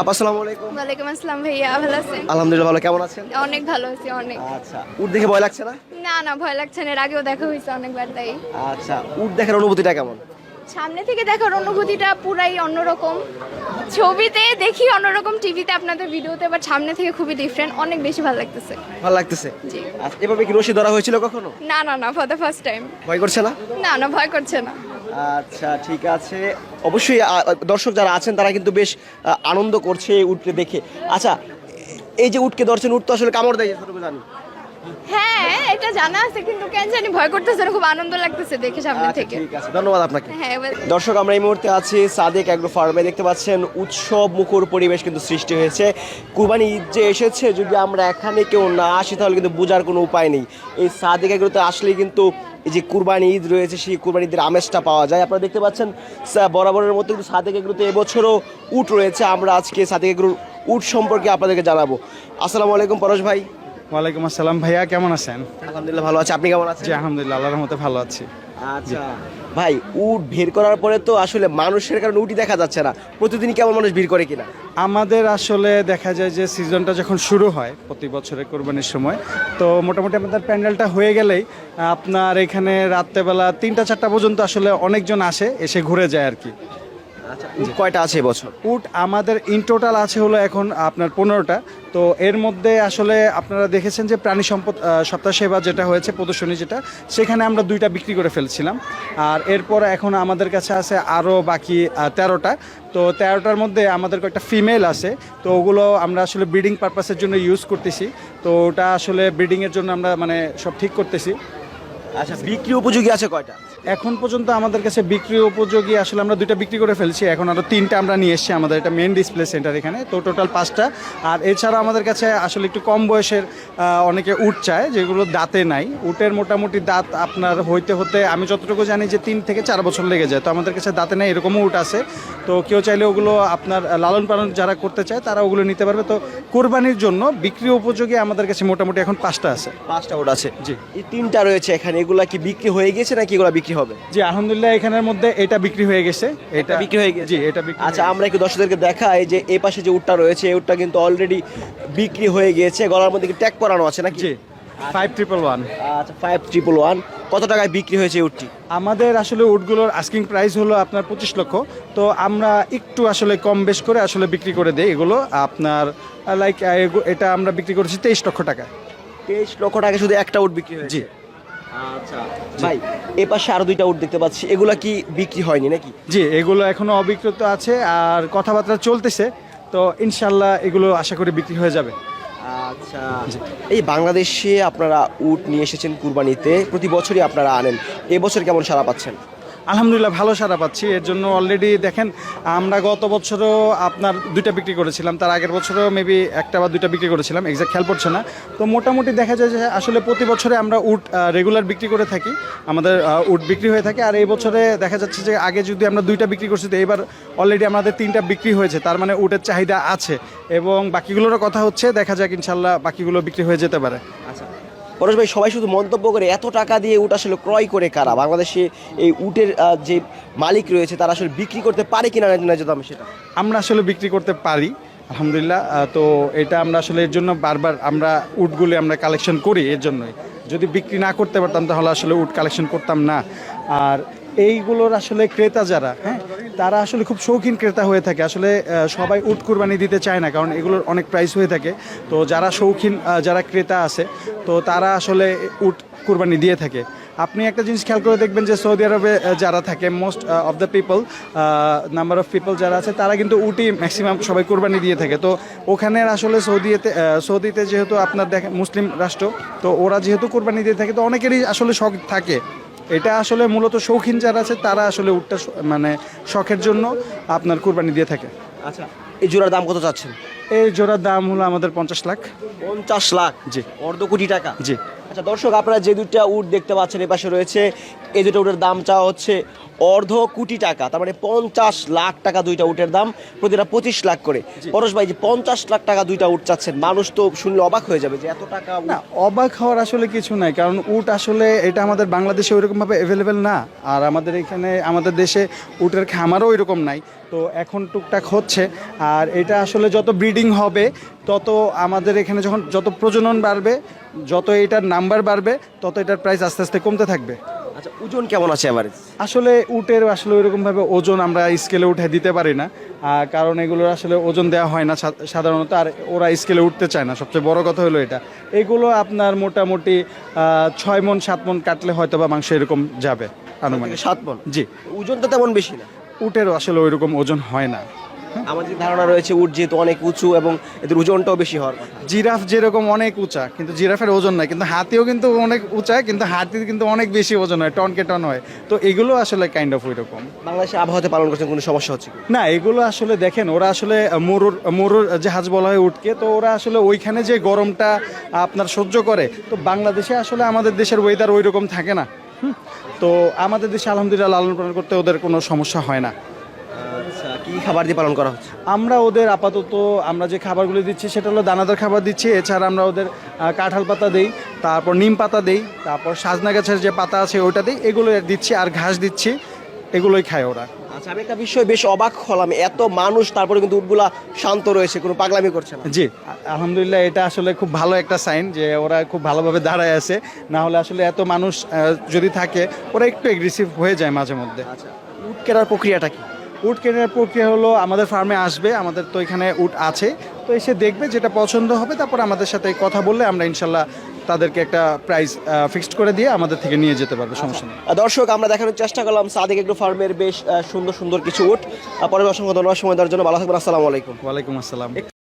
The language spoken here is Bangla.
আপা আসসালামু আলাইকুম। ওয়ালাইকুম আসসালাম ভাইয়া, ভালো আছেন? আলহামদুলিল্লাহ ভালো, কেমন আছেন? অনেক ভালো আছি অনেক। আচ্ছা, উট দেখে ভয় লাগছে না? না না, ভয় লাগছে না, এর আগেও দেখা হয়েছে অনেকবার তাই। আচ্ছা, উট দেখার অনুভূতিটা কেমন? সামনে থেকে দেখার অনুভূতিটা পুরাই অন্যরকম। ছবিতে দেখি অন্যরকম, টিভিতে আপনাদের ভিডিওতে, বাট সামনে থেকে খুবই ডিফারেন্ট, অনেক বেশি ভালো লাগতেছে। ভালো লাগতেছে? জি। আচ্ছা, এভাবে কি রশি ধরা হয়েছিল কখনো? না না না, ফর দ্য ফার্স্ট টাইম। ভয় করছে না? না না, ভয় করছে না। আচ্ছা ঠিক আছে, অবশ্যই দর্শক যারা আছেন তারা কিন্তু বেশ আনন্দ করছে এই উটকে দেখে। আচ্ছা, এই যে উটকে ধরছেন, উট তো আসলে কামড় দেয় যতটুকু জানি। হ্যাঁ, এটা জানা আছে, কিন্তু কেন জানি ভয় করতেছে না, খুব আনন্দ লাগতেছে দেখে সামনে আচ্ছা, থেকে। ঠিক আছে, ধন্যবাদ আপনাকে। হ্যাঁ দর্শক, আমরা এই মুহূর্তে আছি সাদেক অ্যাগ্রো ফার্মে। দেখতে পাচ্ছেন উৎসব মুখর পরিবেশ কিন্তু সৃষ্টি হয়েছে। কুরবানি ঈদ যে এসেছে, যদি আমরা এখানে কেউ না আসি তাহলে কিন্তু বোঝার কোনো উপায় নেই। এই সাদেক অ্যাগ্রোতে আসলেই কিন্তু এই যে কুরবানি ঈদ রয়েছে সেই কুরবানি ঈদের আমেজটা পাওয়া যায়। আপনারা দেখতে পাচ্ছেন বরাবরের মতো কিন্তু সাদেক অ্যাগ্রোতে এবছরও উট রয়েছে। আমরা আজকে সাদেক অ্যাগ্রোর উট সম্পর্কে আপনাদেরকে জানাবো। আসসালামু আলাইকুম পরশ ভাই। ওয়ালাইকুম আসসালাম ভাইয়া, কেমন আছেন? আলহামদুলিল্লাহ ভালো আছি, আপনি কেমন আছেন? জি আলহামদুলিল্লাহ, আল্লাহর রহমতে ভালো আছি। আচ্ছা ভাই, উট ভিড় করার পরে তো আসলে মানুষের কারণে উটই দেখা যাচ্ছে না, প্রতিদিন কেমন মানুষ ভিড় করে কিনা? আমাদের আসলে দেখা যায় যে সিজনটা যখন শুরু হয় প্রতি বছরের কোরবানির সময়, তো মোটামুটি আমাদের প্যান্ডেলটা হয়ে গেলেই আপনার এখানে রাত্রেবেলা 3টা-4টা পর্যন্ত আসলে অনেকজন আসে, এসে ঘুরে যায় আর কি। আচ্ছা, উট কয়টা আছে এবছর? উট আমাদের ইন টোটাল আছে হলো এখন আপনার 15টা। তো এর মধ্যে আসলে আপনারা দেখেছেন যে প্রাণী সম্পদ সপ্তাহ সেবা যেটা হয়েছে প্রদর্শনী, যেটা সেখানে আমরা 2টা বিক্রি করে ফেলছিলাম। আর এরপর এখন আমাদের কাছে আছে আরও বাকি 13টা। তো 13টার মধ্যে আমাদের কয়েকটা ফিমেল আছে, তো ওগুলো আমরা আসলে ব্রিডিং পারপাসের জন্য ইউজ করতেছি। তো ওটা আসলে ব্রিডিংয়ের জন্য আমরা মানে সব ঠিক করতেছি। আচ্ছা, বিক্রি উপযোগী আছে কয়টা? এখন পর্যন্ত আমাদের কাছে বিক্রি উপযোগী আসলে আমরা 2টা বিক্রি করে ফেলছি, এখন আরও 3টা আমরা নিয়ে এসেছি আমাদের এটা মেন ডিসপ্লে সেন্টার এখানে, তো টোটাল 5টা। আর এছাড়া আমাদের কাছে আসলে একটু কম বয়সের অনেকে উট চায়, যেগুলো দাঁতে নাই। উটের মোটামুটি দাঁত আপনার হইতে হতে আমি যতটুকু জানি যে 3 থেকে 4 বছর লেগে যায়। তো আমাদের কাছে দাঁতে নাই এরকমও উট আছে। তো কেউ চাইলে ওগুলো আপনার লালন পালন যারা করতে চায় তারা ওগুলো নিতে পারবে। তো কোরবানির জন্য বিক্রি উপযোগী আমাদের কাছে মোটামুটি এখন 5টা আছে। 5টা উট আছে? জি। এই 3টা রয়েছে এখানে, এগুলা কি বিক্রি হয়ে গেছে নাকি এগুলা বিক্রি হবে? জি আলহামদুলিল্লাহ, এখানের মধ্যে এটা বিক্রি হয়ে গেছে। এটা বিক্রি হয়ে গেছে? জি, এটা বিক্রি। আচ্ছা, আমরা একটু দর্শকদেরকে দেখাই যে এই পাশে যে উটটা রয়েছে, এই উটটা কিন্তু অলরেডি বিক্রি হয়ে গিয়েছে। গলার মধ্যে কি ট্যাগ করানো আছে নাকি? জি, 5111। আচ্ছা, 5111। কত টাকায় বিক্রি হয়েছে এই উটটি? আমাদের আসলে উটগুলোর আস্কিং প্রাইস হলো আপনার 25 লক্ষ। তো আমরা একটু আসলে কম বেশ করে আসলে বিক্রি করে দেই এগুলো আপনার লাইক এটা আমরা বিক্রি করেছি 23 লক্ষ টাকা। 23 লক্ষ টাকা শুধু একটা উট বিক্রি হয়েছে? জি। আচ্ছা ভাই, এ পাশে আরো 2টা উট দেখতে পাচ্ছি, এগুলা কি বিক্রি হয়নি নাকি? জি, এগুলো এখনো অবিক্রিত আছে আর কথাবার্তা চলতেছে। তো ইনশাল্লাহ এগুলো আশা করি বিক্রি হয়ে যাবে। আচ্ছা, এই বাংলাদেশে আপনারা উট নিয়ে এসেছেন কুরবানিতে, প্রতি বছরই আপনারা আনেন, এবছর কেমন সাড়া পাচ্ছেন? আলহামদুলিল্লাহ ভালো সাড়া পাচ্ছি। এর জন্য অলরেডি দেখেন আমরা গত বছরও আপনার 2টা বিক্রি করেছিলাম, তার আগের বছরও মেবি 1টা বা 2টা বিক্রি করেছিলাম, এক্সাক্ট খেয়াল পড়ছে না। তো মোটামুটি দেখা যায় যে আসলে প্রতি বছরে আমরা উট রেগুলার বিক্রি করে থাকি, আমাদের উট বিক্রি হয়ে থাকে। আর এই বছরে দেখা যাচ্ছে যে আগে যদি আমরা 2টা বিক্রি করছি, তো এবার অলরেডি আমাদের 3টা বিক্রি হয়েছে, তার মানে উটের চাহিদা আছে এবং বাকিগুলোরও কথা হচ্ছে, দেখা যাক ইনশাল্লাহ বাকিগুলো বিক্রি হয়ে যেতে পারে। আচ্ছা পরেশ ভাই, সবাই শুধু মন্তব্য করে এত টাকা দিয়ে উট আসলে ক্রয় করে কারা? বাংলাদেশে এই উটের যে মালিক রয়েছে তারা আসলে বিক্রি করতে পারে কিনা ন্যায্য দামে সেটা? আমরা আসলে বিক্রি করতে পারি আলহামদুলিল্লাহ। তো এটা আমরা আসলে এর জন্য বারবার আমরা উটগুলি আমরা কালেকশন করি, এর জন্যই। যদি বিক্রি না করতে পারতাম তাহলে আসলে উট কালেকশন করতাম না। আর এইগুলোর আসলে ক্রেতা যারা, হ্যাঁ, তারা আসলে খুব শৌখিন ক্রেতা হয়ে থাকে। আসলে সবাই উট কুরবানি দিতে চায় না, কারণ এগুলোর অনেক প্রাইস হয়ে থাকে। তো যারা শৌখিন যারা ক্রেতা আছে, তো তারা আসলে উট কুরবানি দিয়ে থাকে। আপনি একটা জিনিস খেয়াল করে দেখবেন যে সৌদি আরবে যারা থাকে, most of the people, number of people যারা আছে, তারা কিন্তু উটি ম্যাক্সিমাম সবাই কোরবানি দিয়ে থাকে। তো ওখানের আসলে সৌদিতে যেহেতু আপনার দেখেন মুসলিম রাষ্ট্র, তো ওরা যেহেতু কোরবানি দিয়ে থাকে, তো অনেকেরই আসলে শখ থাকে। এটা আসলে মূলত শৌখিন যারা আছে তারা আসলে উটটা মানে শখের জন্য আপনার কোরবানি দিয়ে থাকে। আচ্ছা, এই জোড়ার দাম কত চাচ্ছেন? এই জোড়ার দাম হলো আমাদের 50 লাখ। 50 লাখ? জি। অর্ধ কোটি টাকা? জি। আচ্ছা দর্শক, আপনারা যে 2টা উট দেখতে পাচ্ছেন এ পাশে রয়েছে, এই 2টা উটের দাম চাওয়া হচ্ছে অর্ধ কোটি টাকা, তার মানে 50 লাখ টাকা 2টা উটের দাম, প্রতিটা 25 লাখ করে। পরশ ভাই, যে 50 লাখ টাকা 2টা উট চাচ্ছেন, মানুষ তো শুনলে অবাক হয়ে যাবে যে এত টাকা। না, অবাক হওয়ার আসলে কিছু নাই, কারণ উট আসলে এটা আমাদের বাংলাদেশে ওইরকমভাবে অ্যাভেলেবেল না। আর আমাদের এখানে আমাদের দেশে উটের খামারও ওইরকম নাই। তো এখন টুকটাক হচ্ছে। আর এটা আসলে যত ব্রিডিং হবে তত আমাদের এখানে যখন যত প্রজনন বাড়বে, যত এটার নাম্বার বাড়বে, তত এটার প্রাইস আস্তে আস্তে কমতে থাকবে। আচ্ছা, ওজন কেমন আছে এভারেজ? আসলে উটের আসলে ওইরকমভাবে ওজন আমরা স্কেলে উঠে দিতে পারি না, কারণ এগুলোর আসলে ওজন দেওয়া হয় না সাধারণত, আর ওরা স্কেলে উঠতে চায় না। সবচেয়ে বড় কথা হলো এটা। এগুলো আপনার মোটামুটি 6 মণ 7 মণ কাটলে হয়তো বা মাংস এরকম যাবে আনুমানিক। 7 মণ? জি। ওজন তো তেমন বেশি না। উটেরও আসলে ওইরকম ওজন হয় না। আমাদের ধারণা রয়েছে উট যেহেতু অনেক উঁচু এবং এদের ওজনটাও বেশি হওয়ার কথা। জিরাফ যেরকম অনেক উঁচা, কিন্তু জিরাফের ওজন নাই, কিন্তু হাতিও কিন্তু অনেক উঁচা, কিন্তু হাতির কিন্তু অনেক বেশি ওজন হয়, টনকে টন হয়। তো এগুলো আসলে কাইন্ড অফ ওই রকম। বাংলাদেশে আবহাওয়াতে পালন করছেন, কোনো সমস্যা হচ্ছে কি? না, এগুলো আসলে দেখেন, ওরা আসলে মরুর জাহাজ বলা হয় উটকে, তো ওরা আসলে ওইখানে যে গরমটা আপনার সহ্য করে, তো বাংলাদেশে আসলে আমাদের দেশের ওয়েদার ওই রকম থাকে না। তো আমাদের দেশে আলহামদুলিল্লাহ লালন পালন করতে ওদের কোনো সমস্যা হয় না। আচ্ছা, কি খাবার দিয়ে পালন করা হচ্ছে? আমরা ওদের আপাতত আমরা যে খাবারগুলো দিচ্ছি সেটা হলো দানাদার খাবার দিচ্ছি। এছাড়া আমরা ওদের কাঁঠাল পাতা দেই, তারপর নিম পাতা দেই, তারপর সাজনা গাছের যে পাতা আছে ওইটা দিই, এগুলো দিচ্ছি, আর ঘাস দিচ্ছি, এগুলোই খায় ওরা। আচ্ছা, আমি একটা বিষয় বেশ অবাক হলাম, এত মানুষ তারপরে কিন্তু উটগুলা শান্ত রয়েছে, কোনো পাগলামি করছে না। জি, আলহামদুলিল্লাহ, এটা আসলে খুব ভালো একটা সাইন যে ওরা খুব ভালোভাবে দাঁড়ায় আছে। না হলে আসলে এত মানুষ যদি থাকে ওরা একটু এগ্রেসিভ হয়ে যায় মাঝে মধ্যে। আচ্ছা, উট কেনার প্রক্রিয়াটা কি? উট কেনার প্রক্রিয়া হলো আমাদের ফার্মে আসবে, আমাদের তো এখানে উট আছে, তো এসে দেখবে, যেটা পছন্দ হবে তারপর আমাদের সাথে কথা বললে আমরা ইনশাল্লাহ তাদেরকে একটা প্রাইস ফিক্সড করে দিয়ে আমাদের থেকে নিয়ে যেতে পারবে, সমস্যা নেই। দর্শক, আমরা দেখানোর চেষ্টা করলাম সাদেক এগ্রো ফার্মের বেশ সুন্দর সুন্দর কিছু উট। পরে অসংখ্য ধন্যবাদ সময় দেওয়ার জন্য। ভালো থাকবেন, আসসালামু আলাইকুম। ওয়ালাইকুম আসসালাম।